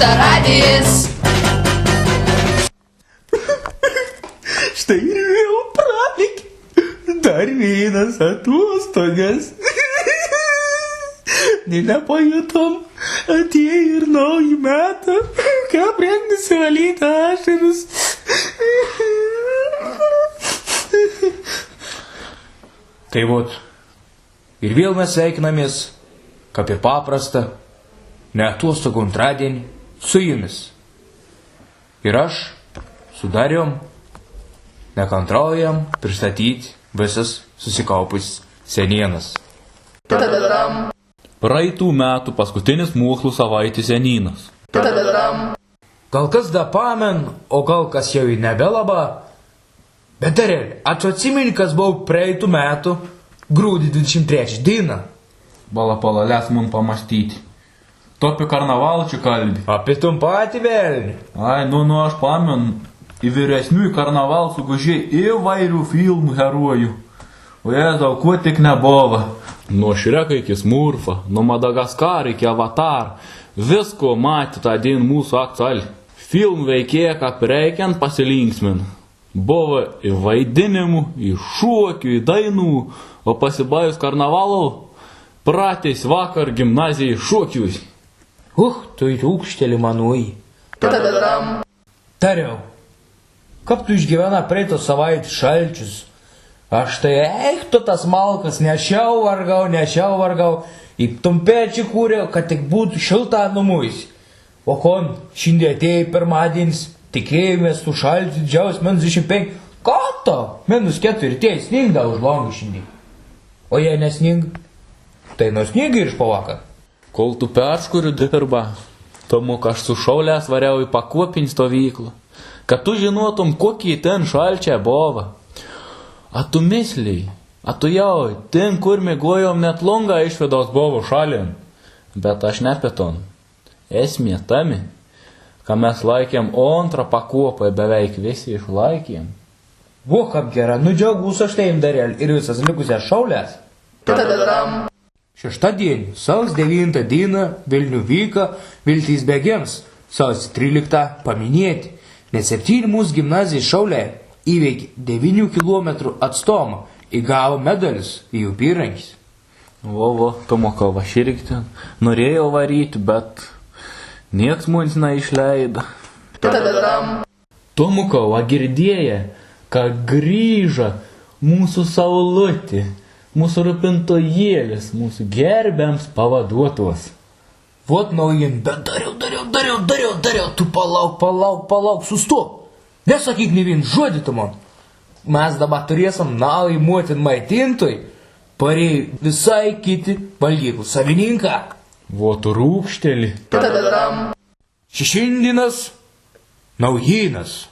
aukštą radijas. Štai ir vėl pralėkė. Dar vienas atostogas. Nepajutom, atėjo ir nauji metą. Ką prengnis valyti ašarus. Tai vot, ir vėl mes sveikinamės, kaip ir paprasta, ne atostogų antradienį, su jumis. Ir aš, su Darijom, nekantraujam pristatyti visas susikaupus senienas. Praeitų metų paskutinis mokslų savaitės senynas. Gal kas da pamen, o gal kas jau ir nebelaba. Bet Dareli, atsimeni, kas buvo praeitų metų grūdį 23 dieną. Pala, les man pamastyti. Tu apie karnavalą čia kalbi. Apie tom patį velnį. Ai, nu, aš pamenu, į vyresniųjų karnavalų sugužė įvairių filmų herojų. O jėzau, kuo tik nebuvo. Nuo Šreko iki Smurfą, nuo Madagaskarą iki Avatar. Visko matė tą dieną mūsų aktualį. Film veikėja, kaip reikiant pasilinksmin. Buvo į vaidinimų, į šokių, į dainų, o pasibaigus karnavalų pratės vakar gimnazijai šokius. Tu rūkšteli manui. Tariau, kaip tu išgyvena praeitos savaitės šalčius? Aš tai eikto tas malkas nešiau vargau, į tumpečių kūriau, kad tik būtų šilta numuis. O kon, šiandien atėjai pirmadienis, tikėjomės tų šalčių didžiaus -25. Ką to? -4 tie sningda už langų šiandien. O jei nesning, tai nusninga ir iš pavakar. Kol tu perškuriu dirba, Tomuk aš su šaulės variau į pakopinį stovyklą, kad tu žinotum, kokie ten šalčiai buvo. A tu misliai, a tu jau, ten kur mėgojom net longą išvedos buvo šalin. Bet aš nepeton. Esmė tami, kad mes laikėm antrą pakopą beveik visi išlaikėm. Kaip gera, nudžiaugus aš tai Dareli ir visas likusias šaulės. Šeštadienį, sausio 9 dieną, Vilnių vyka Viltys bėgiams, sausio 13 paminėti, net 7 mūsų gimnazijos šauliai įveikė 9 km atstumą, įgavo medalius į jų įrankis. Tomukau, aš irgi ten norėjau varyti, bet nieks mums neišleido. Tomukau, girdėję, kad grįžo mūsų saulutė, mūsų rūpintojėlis, mūsų gerbiams pavaduotos. Vot naujin, bet Dariau, tu palauk, sustok. Nesakyk ne vien žodį tu man. Mes dabar turėsim naują motin maitintoj, parėjai visai kiti valgyklų savininką. Vot rūkšteli. Šiandienas naujienas.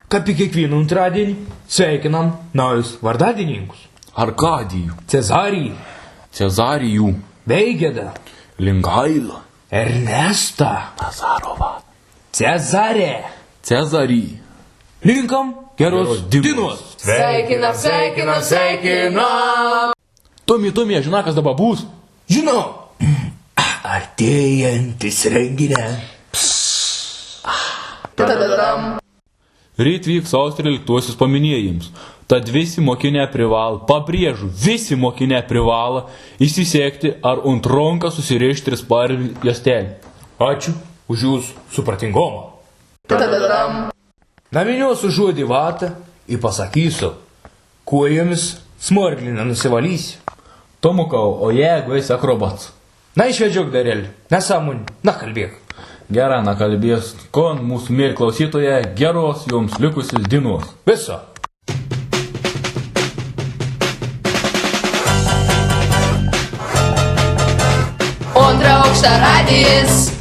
Kaip į kiekvieną antradienį sveikinam naujus vardadininkus. Arkadijų, Cezarijų, Veigedą, Lingailą, Ernestą, Nazarovą, Cezarį. Linkam geros dienos. Sveikinam. Tomi, žinai, kas dabar bus? Žinau, artėjantis renginė. Ryt vyks sausio 13 paminėjimus. Tad visi mokiniai privalo, pabrėžu, visi mokiniai privalo įsisekti ar ant ranką susirišti trispalvį juostelį. Ačiū už jūsų supratingomą. Naminiosiu žodį vatą ir pasakysiu, kojomis smorgliną nusivalysi. Tomukau, o jeigu esi akrobats? Na išvedžiok Dareli, nesąmonį, kalbėk. Gerą kalbės, kon mūsų mėly klausytoje, geros jums likusios dienos. Viso. Antrą aukštą radijas.